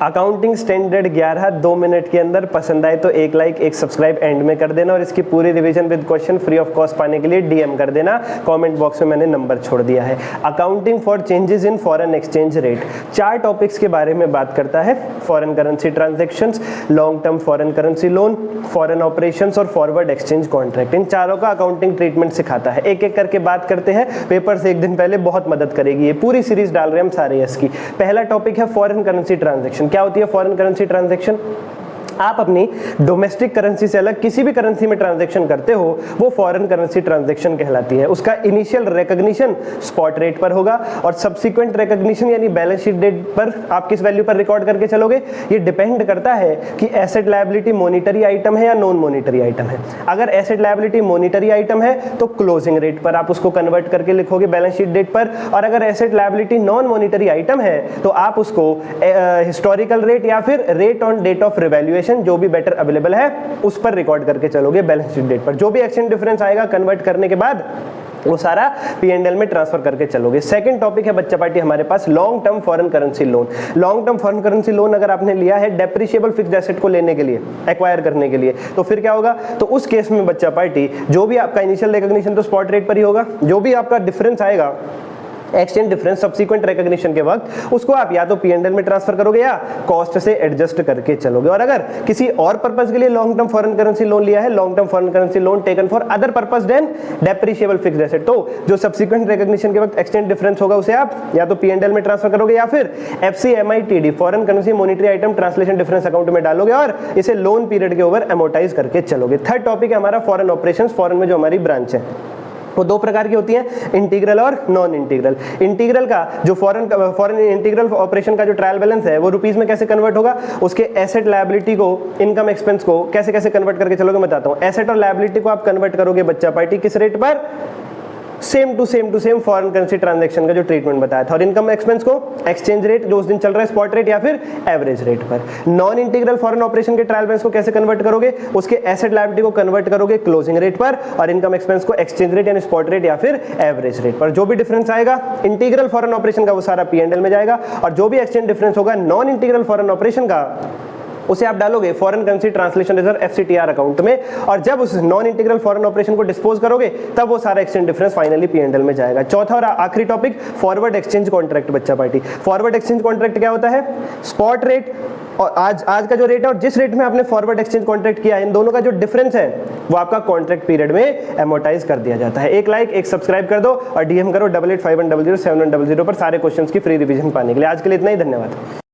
Accounting standard 11 2 minute के अंदर। पसंद आए तो एक लाइक एक सब्सक्राइब एंड में कर देना और इसकी पूरी revision with question free of cost पाने के लिए डीएम कर देना। कमेंट बॉक्स में मैंने नंबर छोड़ दिया है। Accounting for changes in foreign exchange rate 4 topics के बारे में बात करता है। Foreign currency transactions, long term foreign currency loan, foreign operations और फॉरवर्ड एक्सचेंज कॉन्ट्रैक्ट। इन चारों का अकाउंटिंग ट्रीटमेंट सिखाता है। एक एक करके बात करते हैं। पेपर से एक दिन पहले बहुत मदद करेगी ये पूरी सीरीज डाल रहे हैं हम सारे इसकी। पहला टॉपिक है फॉरेन करेंसी ट्रांजैक्शन। क्या होती है फॉरेन करेंसी ट्रांजैक्शन? आप अपनी डोमेस्टिक करेंसी से अलग किसी भी करेंसी में ट्रांजैक्शन करते हो वो फॉरेन करेंसी ट्रांजैक्शन कहलाती है। उसका इनिशियल रिकॉग्निशन स्पॉट रेट पर होगा और सब्सिक्वेंट रिकॉग्निशन यानी बैलेंस शीट डेट पर आप किस वैल्यू पर रिकॉर्ड करके चलोगे। ये डिपेंड करता है कि एसेट लायबिलिटी मॉनिटरी आइटम है या नॉन मॉनिटरी आइटम है। अगर एसेट लायबिलिटी मॉनिटरी आइटम है तो क्लोजिंग रेट पर आप उसको कन्वर्ट करके लिखोगे बैलेंस शीट डेट पर, और अगर asset liability non monetary item है तो आप उसको हिस्टोरिकल रेट या फिर rate on date of revaluation जो भी बेटर अवेलेबल है उस पर रिकॉर्ड करके चलोगे बैलेंस शीट डेट पर। जो भी एक्सचेंज डिफरेंस आएगा कन्वर्ट करने के बाद वो सारा P&L में ट्रांसफर करके चलोगे। सेकंड टॉपिक है बच्चा पार्टी हमारे पास long term foreign currency loan. Long term foreign currency loan अगर आपने लिया है डेप्रिशिएबल फिक्स्ड एसेट को लेने के लिए, एक्वायर करने के लिए, तो फिर क्या होगा? तो उस केस में बच्चा पार्टी जो भी आपका इनिशियल रिकॉग्निशन तो स्पॉट रेट पर ही होगा। जो भी आपका डिफरेंस आएगा एक्सचेंज डिफरेंस सब्सिक्वेंट रिकॉग्निशन के वक्त उसको आप या तो P&L में ट्रांसफर करोगे या कॉस्ट से एडजस्ट करके चलोगे। और अगर किसी और पर्पस के लिए long term foreign currency loan लिया है, long term foreign currency loan taken for other purpose than depreciable fixed asset, तो जो सब्सिक्वेंट रिकॉग्निशन के वक्त एक्सचेंज डिफरेंस होगा उसे आप या तो P&L में ट्रांसफर करोगे या फिर FCMITD foreign currency monetary item translation difference account में डालोगे और इसे लोन पीरियड के ओवर एमोटाइज करके चलोगे। थर्ड टॉपिक है हमारा फॉरेन ऑपरेशंस। फॉरेन में जो हमारी ब्रांच है वो 2 प्रकार की होती है, इंटीग्रल और नॉन इंटीग्रल। इंटीग्रल का जो फॉरेन इंटीग्रल ऑपरेशन का जो ट्रायल बैलेंस है वो रुपीस में कैसे कन्वर्ट होगा, उसके एसेट लायबिलिटी को इनकम एक्सपेंस को कैसे कैसे कन्वर्ट करके चलोगे मैं बताता हूँ। एसेट और लायबिलिटी को आप कन्वर्ट करोगे बच्चा पार्टी किस रेट पर? Same to same foreign currency transaction का जो ट्रीटमेंट बताया था। और इनकम एक्सपेंस को एक्सचेंज रेट जो उस दिन चल रहा है स्पॉट रेट या फिर एवरेज रेट पर। नॉन इंटीग्रल फॉरेन ऑपरेशन के ट्रायल बैलेंस को कैसे कन्वर्ट करोगे? उसके एसेट लायबिलिटी को कन्वर्ट करोगे क्लोजिंग रेट पर और इनकम एक्सपेंस को एक्सचेंज रेट यानी स्पॉट रेट या फिर एवरेज रेट पर। जो भी डिफरेंस आएगा इंटीग्रल फॉरेन ऑपरेशन का वो सारा P&L में जाएगा और जो भी एक्सचेंज डिफरेंस होगा नॉन इंटीग्रल फॉरेन ऑपरेशन का उसे आप डालोगे foreign currency translation reserve FCTR account में। और जब उस नॉन इंटीग्रल फॉरेन ऑपरेशन को डिस्पोज करोगे तब वो सारा एक्सचेंज डिफरेंस फाइनली P&L में जाएगा। चौथा और आखिरी टॉपिक फॉरवर्ड एक्सचेंज कॉन्ट्रैक्ट बच्चा पार्टी। फॉरवर्ड एक्सचेंज कॉन्ट्रैक्ट क्या होता है? स्पॉट रेट और आज का जो रेट है और जिस रेट में आपने फॉरवर्ड एक्सचेंज कॉन्ट्रैक्ट किया है इन दोनों का जो डिफरेंस है वो आपका कॉन्ट्रैक्ट पीरियड में एमोटाइज कर दिया जाता है। एक लाइक एक सब्सक्राइब कर दो और DM करो 8851007100 पर सारे क्वेश्चंस की फ्री रिवीजन पाने के लिए। आज के लिए इतना ही, धन्यवाद।